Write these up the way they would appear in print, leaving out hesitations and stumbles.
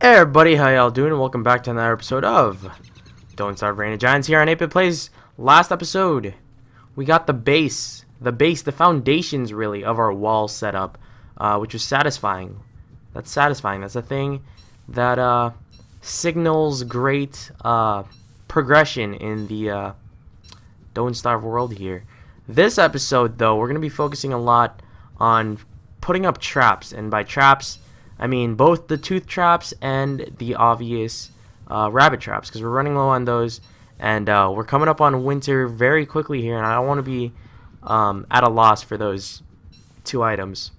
Hey everybody, how y'all doing? Welcome back to another episode of Don't Starve Rain of Giants here on 8bitPlays. Last episode, we got the base, the foundations really of our wall setup, which was satisfying. That's satisfying. That's a thing that signals great progression in the Don't Starve world here. This episode, though, we're going to be focusing a lot on putting up traps, and by traps, I mean both the tooth traps and the obvious rabbit traps, because we're running low on those, and we're coming up on winter very quickly here, and I don't want to be at a loss for those two items.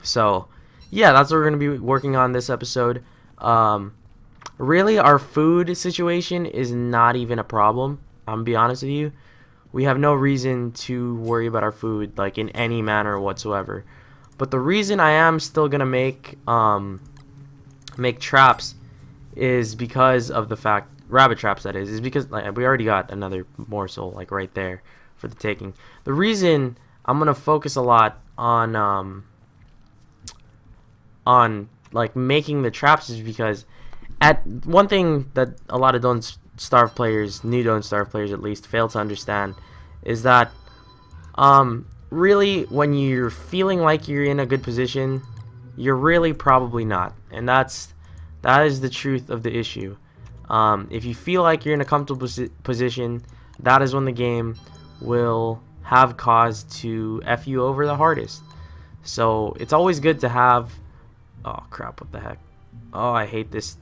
So, yeah, that's what we're going to be working on this episode. Really, our food situation is not even a problem. I'm going to be honest with you. We have no reason to worry about our food, like, in any manner whatsoever. But the reason I am still gonna make traps is because of the fact, rabbit traps that is because, like, we already got another morsel like right there for the taking. The reason I'm gonna focus a lot on like making the traps is because at one thing that a lot of Don't Starve players, new Don't Starve players at least, fail to understand is that really, when you're feeling like you're in a good position, you're really probably not, and that is the truth of the issue. If you feel like you're in a comfortable position, that is when the game will have cause to F you over the hardest. So it's always good to have... Oh crap, what the heck. Oh, I hate this.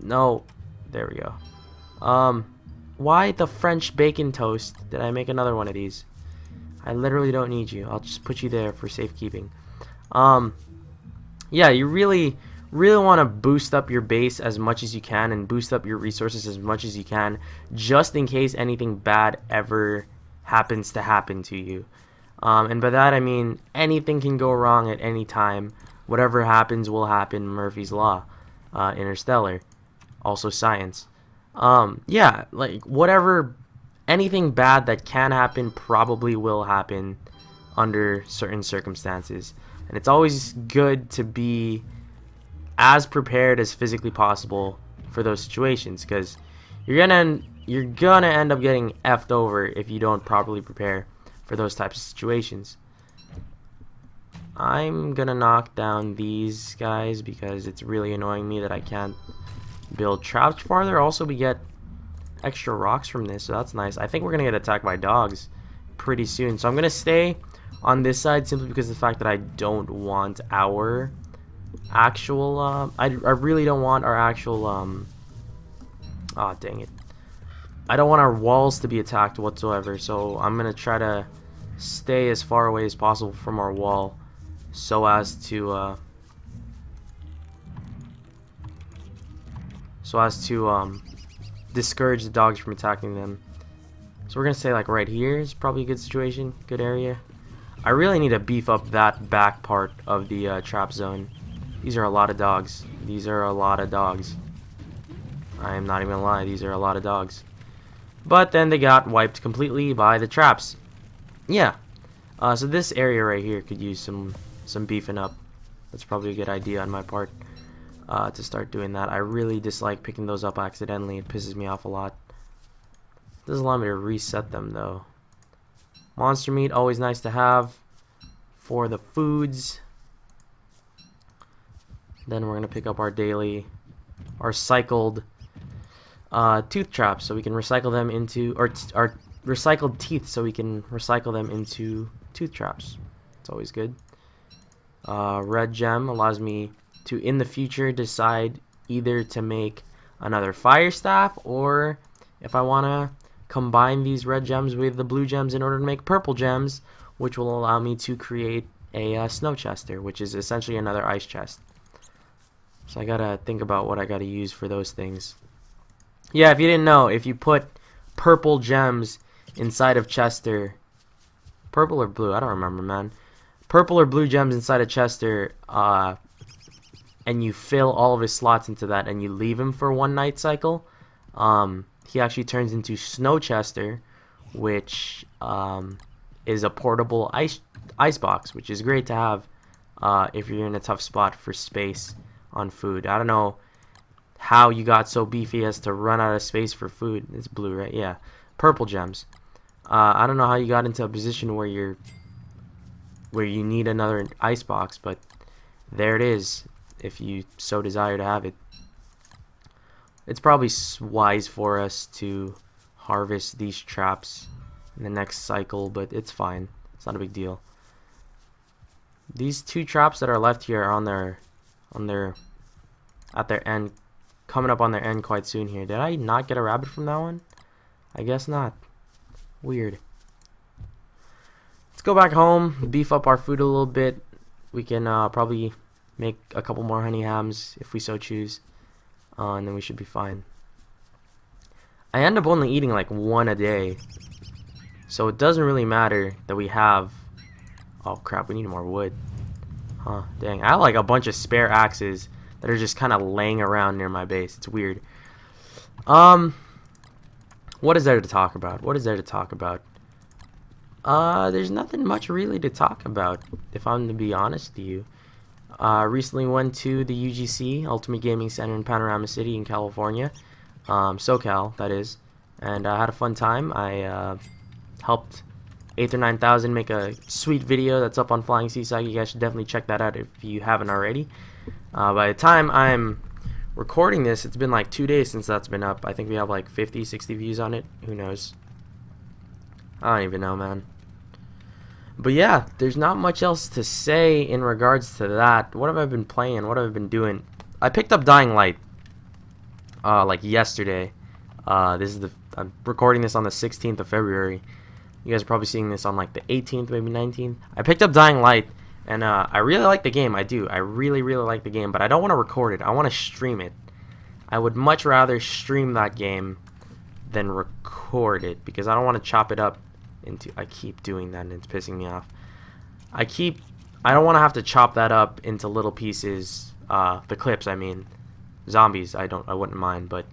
No, there we go. Why the French bacon toast did I make another one of these? I literally don't need you. I'll just put you there for safekeeping. Yeah, you really want to boost up your base as much as you can and boost up your resources as much as you can, just in case anything bad ever happens to happen to you. And by that I mean anything can go wrong at any time. Whatever happens will happen. Murphy's Law, Interstellar, also science. Yeah, like whatever. Anything bad that can happen probably will happen under certain circumstances, and it's always good to be as prepared as physically possible for those situations, because you're gonna end up getting effed over if you don't properly prepare for those types of situations. I'm gonna knock down these guys because it's really annoying me that I can't build traps farther. Also, we get extra rocks from this, so that's nice. I think we're gonna get attacked by dogs pretty soon, so I'm gonna stay on this side simply because of the fact that I don't want our actual I really don't want our actual oh dang it, I don't want our walls to be attacked whatsoever, so I'm gonna try to stay as far away as possible from our wall so as to discourage the dogs from attacking them. So we're gonna say like right here is probably a good situation, good area. I really need to beef up that back part of the trap zone. These are a lot of dogs. These are a lot of dogs. I am not even gonna lie, these are a lot of dogs. But then they got wiped completely by the traps. Yeah. So this area right here could use some beefing up. That's probably a good idea on my part. To start doing that. I really dislike picking those up accidentally. It pisses me off a lot. Doesn't allow me to reset them though. Monster meat, always nice to have for the foods. Then we're gonna pick up our cycled tooth traps, so we can recycle them into, or our recycled teeth, so we can recycle them into tooth traps. It's always good. Red gem allows me to, in the future, decide either to make another fire staff, or if I want to combine these red gems with the blue gems in order to make purple gems, which will allow me to create a snow chester, which is essentially another ice chest. So I gotta think about what I gotta use for those things. Yeah, if you didn't know, if you put purple gems inside of Chester, purple or blue, I don't remember, man. Purple or blue gems inside of Chester, and you fill all of his slots into that, and you leave him for one night cycle, he actually turns into Snow Chester, which is a portable ice box, which is great to have if you're in a tough spot for space on food. I don't know how you got so beefy as to run out of space for food. It's blue, right? Yeah. Purple gems. I don't know how you got into a position where you need another ice box, but there it is if you so desire to have it. It's probably wise for us to harvest these traps in the next cycle, but it's fine. It's not a big deal. These two traps that are left here are at their end, coming up on their end quite soon here. Did I not get a rabbit from that one? I guess not. Weird. Let's go back home, beef up our food a little bit. We can probably make a couple more honey hams if we so choose, and then we should be fine. I end up only eating like one a day, so it doesn't really matter that we have... Oh crap, we need more wood. Huh, dang. I have like a bunch of spare axes that are just kind of laying around near my base. It's weird. What is there to talk about? What is there to talk about? There's nothing much really to talk about, if I'm to be honest with you. Recently went to the UGC, Ultimate Gaming Center in Panorama City in California. SoCal, that is. And I had a fun time. I helped 8th or 9000 make a sweet video that's up on Flying Seaside. You guys should definitely check that out if you haven't already. By the time I'm recording this, it's been like 2 days since that's been up. I think we have like 50, 60 views on it. Who knows? I don't even know, man. But yeah, there's not much else to say in regards to that. What have I been playing? What have I been doing? I picked up Dying Light like yesterday. I'm recording this on the 16th of February. You guys are probably seeing this on like the 18th, maybe 19th. I picked up Dying Light, and I really like the game. I do. I really, really like the game, but I don't want to record it. I want to stream it. I would much rather stream that game than record it, because I don't want to chop it up into... I keep doing that, and it's pissing me off. I don't want to have to chop that up into little pieces. The clips, I mean. Zombies, I wouldn't mind, but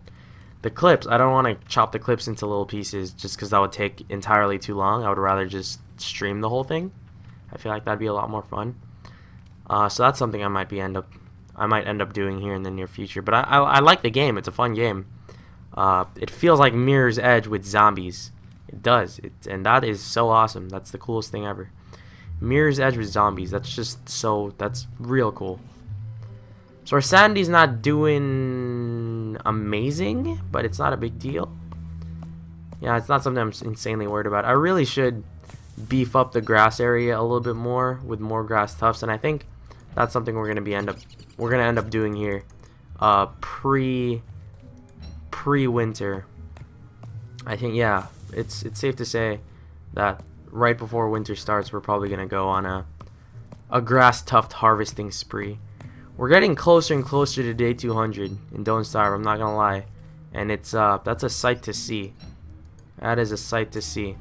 the clips, I don't want to chop the clips into little pieces just because that would take entirely too long. I would rather just stream the whole thing. I feel like that'd be a lot more fun. So that's something I might end up doing here in the near future. But I like the game. It's a fun game. It feels like Mirror's Edge with zombies. It does. And that is so awesome. That's the coolest thing ever. Mirror's Edge with zombies. That's real cool. So our sanity's not doing amazing, but it's not a big deal. Yeah, it's not something I'm insanely worried about. I really should beef up the grass area a little bit more with more grass tufts, and I think that's something we're gonna end up doing here, pre-winter. I think, yeah, it's safe to say that right before winter starts, we're probably gonna go on a grass tuft harvesting spree. We're getting closer and closer to day 200 in Don't Starve, I'm not gonna lie. And that's a sight to see. That is a sight to see.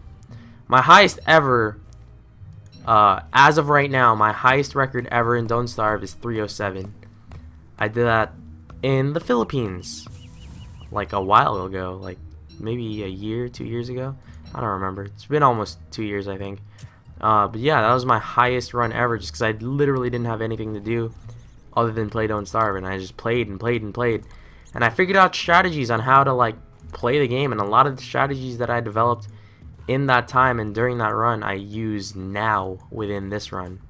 My highest ever, as of right now, my highest record ever in Don't Starve is 307. I did that in the Philippines, like a while ago, like maybe a year, 2 years ago. I don't remember. It's been almost 2 years, I think. But yeah, that was my highest run ever, just because I literally didn't have anything to do other than play Don't Starve, and I just played and played and played, and I figured out strategies on how to like play the game, and a lot of the strategies that I developed in that time and during that run I use now within this run.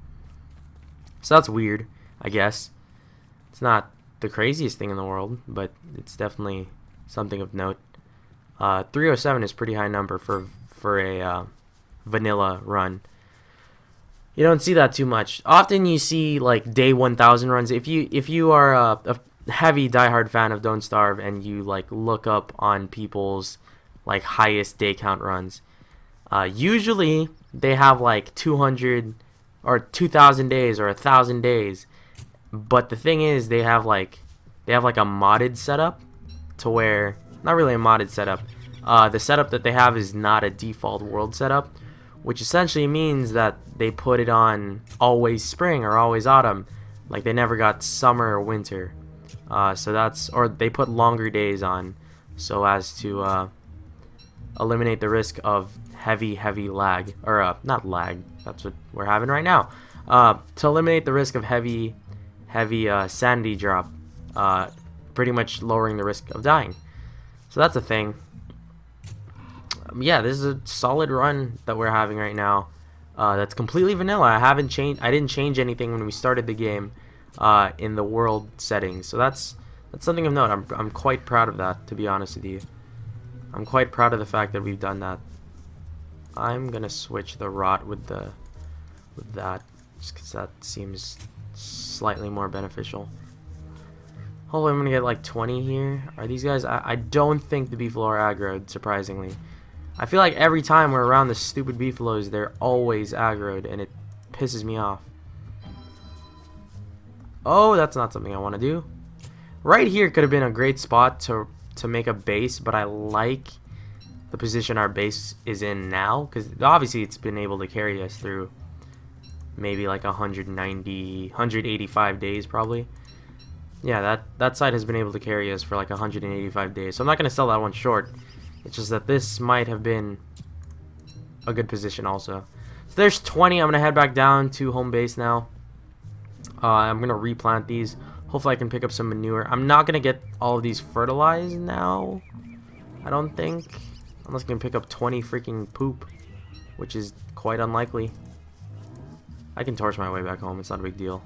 So that's weird, I guess. It's not the craziest thing in the world, but it's definitely something of note. 307 is a pretty high number for a vanilla run. You don't see that too much. Often you see like day 1000 runs. If you are a heavy diehard fan of Don't Starve and you like look up on people's like highest day count runs, usually they have like 200 or 2000 days or 1000 days. But the thing is, they have like a modded setup to where, not really a modded setup. The setup that they have is not a default world setup, which essentially means that they put it on always spring or always autumn, like they never got summer or winter. Or they put longer days on so as to eliminate the risk of heavy lag, or not lag, that's what we're having right now, to eliminate the risk of heavy sanity drop pretty much lowering the risk of dying. So that's a thing. Yeah, this is a solid run that we're having right now. That's completely vanilla. I didn't change anything when we started the game in the world settings. So that's something of note. I'm quite proud of that, to be honest with you. I'm quite proud of the fact that we've done that. I'm gonna switch the rot with that, just because that seems slightly more beneficial. Hopefully I'm gonna get like 20 here. Are these guys? I don't think the beefalo are aggroed, surprisingly. I feel like every time we're around the stupid beefalos, they're always aggroed, and it pisses me off. Oh, that's not something I want to do. Right here could have been a great spot to make a base, but I like the position our base is in now, because obviously it's been able to carry us through maybe like 185 days probably. Yeah, that side has been able to carry us for like 185 days, so I'm not going to sell that one short. It's just that this might have been a good position also. So there's 20. I'm going to head back down to home base now. I'm going to replant these. Hopefully I can pick up some manure. I'm not going to get all of these fertilized now, I don't think. Unless I can pick up 20 freaking poop, which is quite unlikely. I can torch my way back home. It's not a big deal.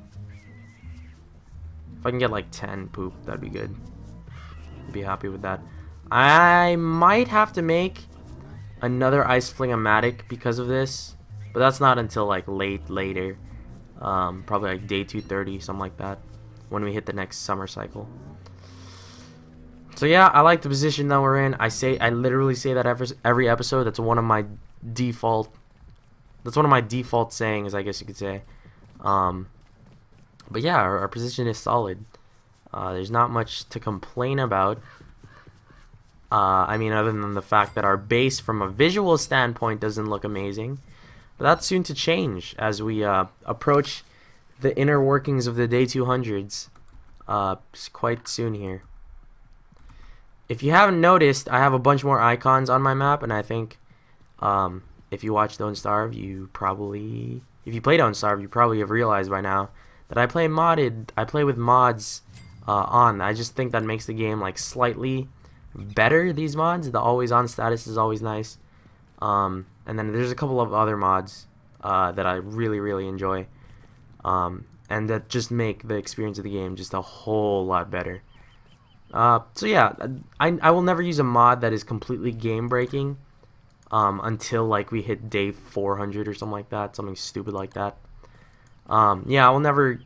If I can get like 10 poop, that'd be good. I'd be happy with that. I might have to make another ice fling-o-matic because of this, but that's not until like later. Probably like day 230, something like that, when we hit the next summer cycle. So yeah, I like the position that we're in. I literally say that every episode. That's one of my default sayings, I guess you could say. But yeah, our position is solid. There's not much to complain about. I mean, other than the fact that our base from a visual standpoint doesn't look amazing. But that's soon to change as we approach the inner workings of the day 200s quite soon here. If you haven't noticed, I have a bunch more icons on my map, and I think if you watch Don't Starve, if you play Don't Starve, you probably have realized by now that I play with mods on. I just think that makes the game like slightly better, these mods. The always on status is always nice. And then there's a couple of other mods that I really enjoy, and that just make the experience of the game just a whole lot better. So yeah, I will never use a mod that is completely game breaking until like we hit day 400 or something like that, something stupid like that. Yeah, I will never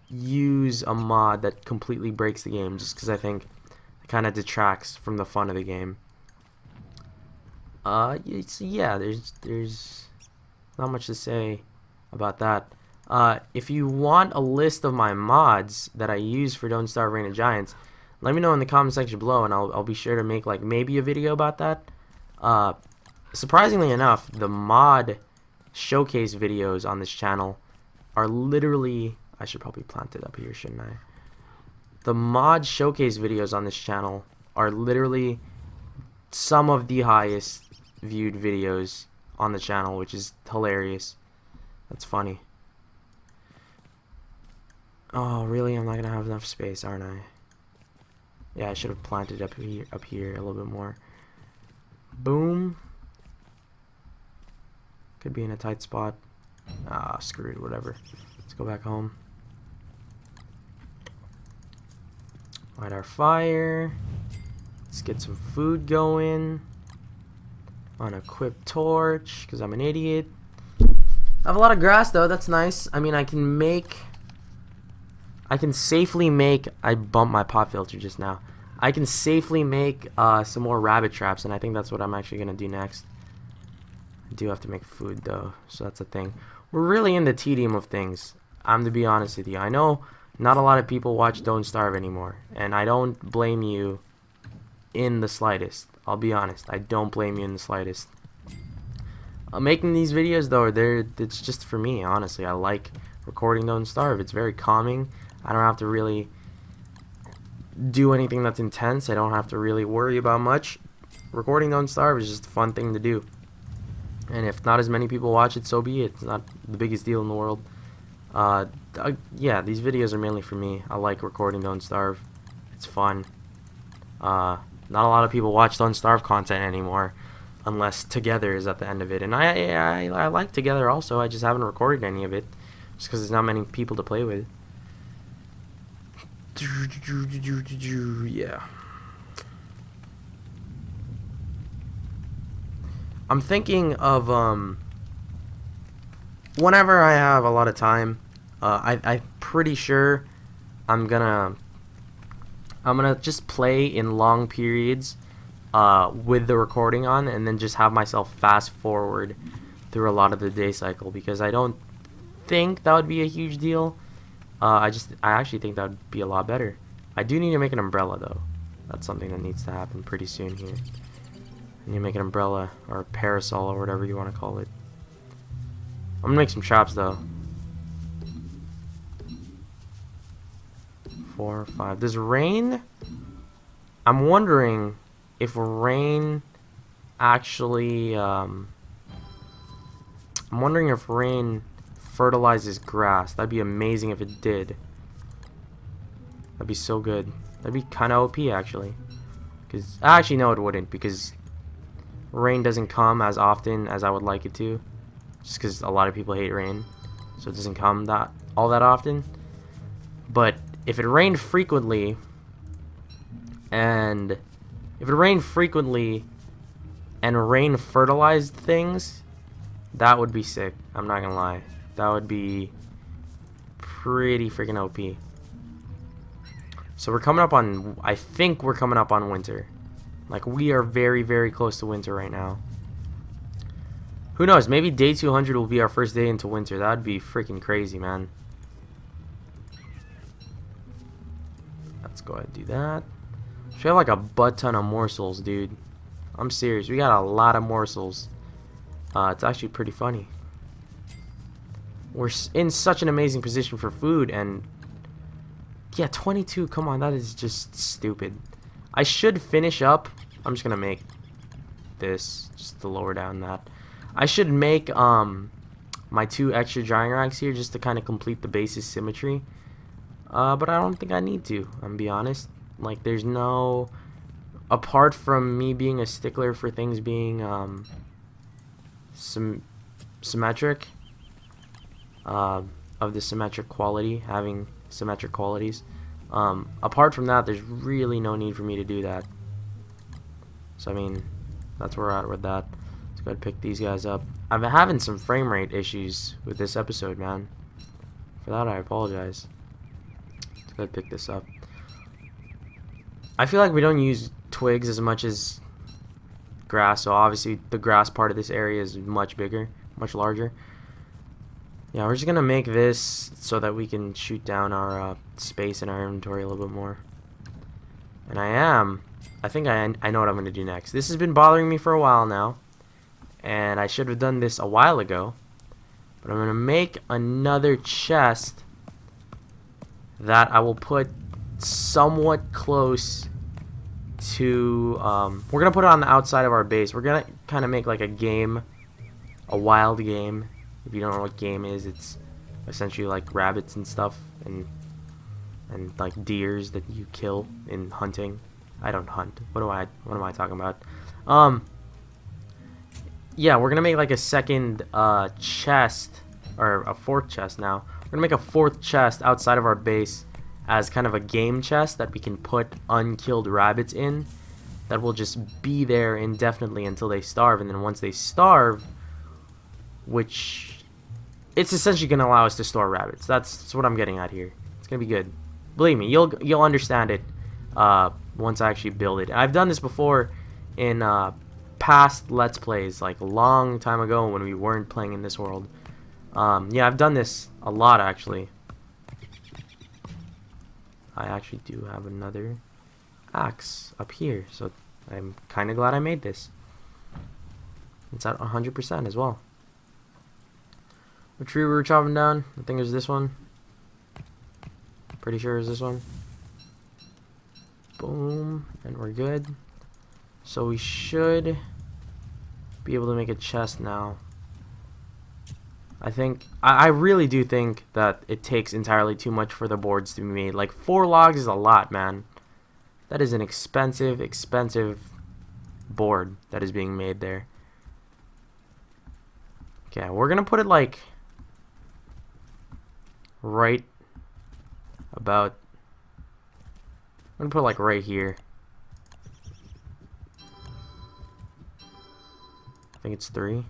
use a mod that completely breaks the game, just because I think it kind of detracts from the fun of the game. Yeah, there's not much to say about that. If you want a list of my mods that I use for Don't Starve Reign of Giants, let me know in the comment section below, and I'll be sure to make like maybe a video about that. Surprisingly enough, the mod showcase videos on this channel are literally, I should probably plant it up here, shouldn't I? The mod showcase videos on this channel are literally some of the highest viewed videos on the channel, which is hilarious. That's funny. Oh, really? I'm not gonna have enough space, aren't I? Yeah, I should have planted up here a little bit more. Boom. Could be in a tight spot. Ah, screw it, whatever. Let's go back home. Light our fire. Let's get some food going. Unequip torch, because I'm an idiot. I have a lot of grass though, that's nice. I mean, I can safely make, I bumped my pot filter just now. I can safely make some more rabbit traps, and I think that's what I'm actually going to do next. I do have to make food though, so that's a thing. We're really in the tedium of things, I'm to be honest with you. I know not a lot of people watch Don't Starve anymore, and I don't blame you in the slightest. I'll be honest, I don't blame you in the slightest. Making these videos though, it's just for me, honestly. I like recording Don't Starve. It's very calming. I don't have to really do anything that's intense. I don't have to really worry about much. Recording Don't Starve is just a fun thing to do. And if not as many people watch it, so be it. It's not the biggest deal in the world. Yeah, these videos are mainly for me. I like recording Don't Starve. It's fun. Not a lot of people watch Don't Starve content anymore, unless Together is at the end of it. And I like Together also. I just haven't recorded any of it, just because there's not many people to play with. Yeah. I'm thinking of whenever I have a lot of time, I'm pretty sure I'm gonna just play in long periods with the recording on, and then just have myself fast forward through a lot of the day cycle, because I don't think that would be a huge deal. I actually think that would be a lot better. I do need to make an umbrella though. That's something that needs to happen pretty soon here. I need to make an umbrella or a parasol or whatever you want to call it. I'm gonna make some traps though. 4, 5. Does rain? I'm wondering if rain actually. I'm wondering if rain fertilizes grass. That'd be amazing if it did. That'd be so good. That'd be kind of OP actually. Because actually no, it wouldn't, because rain doesn't come as often as I would like it to. Just because a lot of people hate rain, so it doesn't come all that often. But if it rained frequently, and rain fertilized things, that would be sick. I'm not gonna lie. That would be pretty freaking OP. So we're coming up on, I think we're coming up on winter. Like, we are very, very close to winter right now. Who knows? Maybe day 200 will be our first day into winter. That'd be freaking crazy, man. Let's go ahead and do that. We have like a butt ton of morsels, dude. I'm serious. We got a lot of morsels. It's actually pretty funny. We're in such an amazing position for food, and yeah, 22. Come on, that is just stupid. I should finish up. I'm just gonna make this just to lower down that. I should make my 2 extra drying racks here just to kind of complete the base's symmetry. But I don't think I need to. I'm gonna be honest. Like, there's no, apart from me being a stickler for things being symmetric, of the symmetric quality, having symmetric qualities. Apart from that, there's really no need for me to do that. So I mean, that's where we're at with that. Let's go ahead and pick these guys up. I've been having some frame rate issues with this episode, man. For that, I apologize. Let's go ahead and pick this up. I feel like we don't use twigs as much as grass, so obviously the grass part of this area is much bigger, much larger. Yeah, we're just gonna make this so that we can shoot down our space in our inventory a little bit more. And I think I know what I'm gonna do next. This has been bothering me for a while now, and I should have done this a while ago. But I'm gonna make another chest that I will put somewhat close to. We're gonna put it on the outside of our base. We're gonna kind of make like a game, a wild game. If you don't know what game is, it's essentially like rabbits and stuff, and like deers that you kill in hunting. I don't hunt. What am I talking about? Yeah, we're gonna make like a second chest, or a 4th chest now. We're gonna make a 4th chest outside of our base as kind of a game chest that we can put unkilled rabbits in, that will just be there indefinitely until they starve, and then once they starve, which it's essentially gonna allow us to store rabbits. That's what I'm getting at here. It's gonna be good. Believe me, you'll understand it once I actually build it. I've done this before in past Let's Plays, like a long time ago when we weren't playing in this world. Yeah, I've done this a lot actually. I actually do have another axe up here, so I'm kind of glad I made this. It's at 100% as well. What tree we were chopping down? I think it was this one. Pretty sure it was this one. Boom, and we're good. So we should be able to make a chest now. I really do think that it takes entirely too much for the boards to be made. Like 4 logs is a lot, man. That is an expensive, expensive board that is being made there. Okay, we're gonna put it like right about. I'm gonna put it like right here. I think it's 3.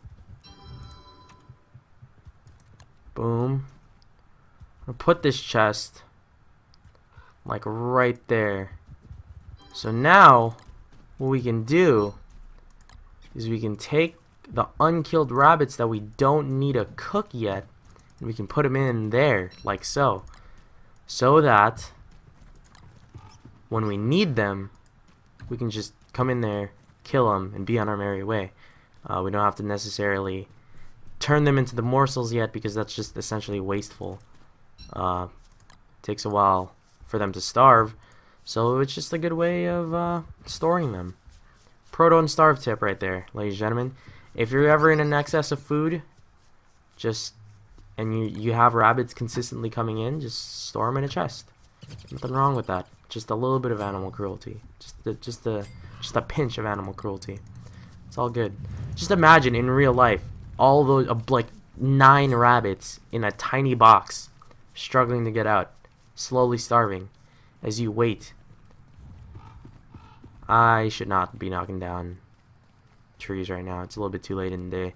Boom. I'm gonna put this chest like right there. So now what we can do is we can take the unkilled rabbits that we don't need to cook yet, and we can put them in there like so, so that when we need them we can just come in there, kill them, and be on our merry way. We don't have to necessarily turn them into the morsels yet, because that's just essentially wasteful. Takes a while for them to starve, so it's just a good way of storing them. Pro don't starve tip right there, ladies and gentlemen. If you're ever in an excess of food, and you have rabbits consistently coming in, just store them in a chest. Nothing wrong with that. Just a little bit of animal cruelty. Just a pinch of animal cruelty. It's all good. Just imagine in real life all those like 9 rabbits in a tiny box, struggling to get out, slowly starving as you wait. I should not be knocking down trees right now. It's a little bit too late in the day.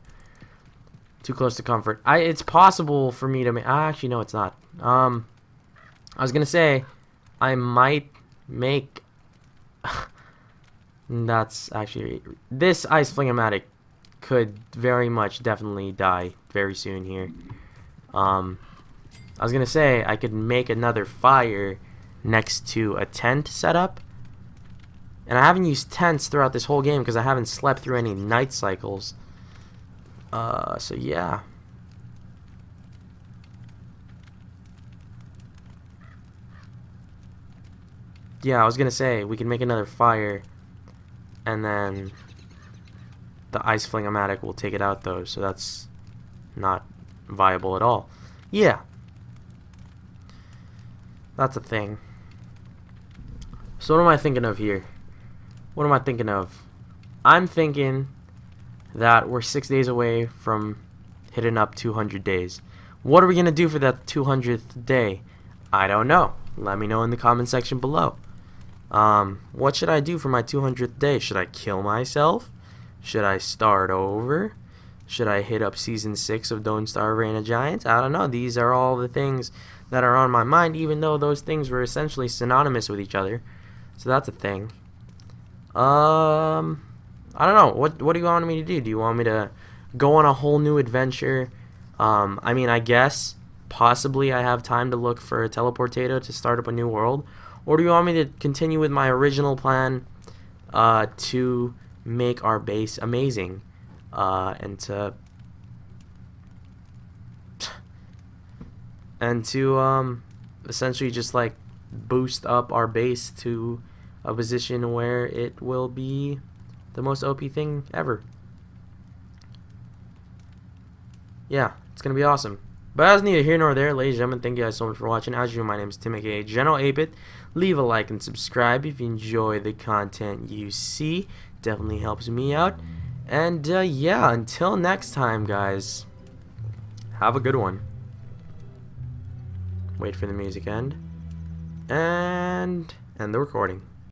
Too close to comfort. It's possible for me to make. Actually, no, it's not. I was gonna say I might make. That's actually, this ice flingomatic could very much definitely die very soon here. I was gonna say I could make another fire next to a tent setup, and I haven't used tents throughout this whole game because I haven't slept through any night cycles. So yeah. Yeah, I was gonna say we can make another fire, and then the ice flingomatic will take it out though, so that's not viable at all. Yeah, that's a thing. So what am I thinking of here? What am I thinking of? I'm thinking that we're 6 days away from hitting up 200 days. What are we gonna do for that 200th day? I don't know. Let me know in the comment section below. What should I do for my 200th day? Should I kill myself? Should I start over? Should I hit up season 6 of Don't Starve Reign of Giants? I don't know. These are all the things that are on my mind, even though those things were essentially synonymous with each other. So that's a thing. I don't know. What do you want me to do? Do you want me to go on a whole new adventure? I mean, I guess possibly I have time to look for a teleportato to start up a new world. Or do you want me to continue with my original plan to make our base amazing and to essentially just like boost up our base to a position where it will be the most OP thing ever. Yeah, it's gonna be awesome. But that's neither here nor there, ladies and gentlemen. Thank you guys so much for watching. As usual, my name is Tim, aka General 8bit. Leave a like and subscribe if you enjoy the content you see. Definitely helps me out. And yeah, until next time, guys. Have a good one. Wait for the music end. And end the recording.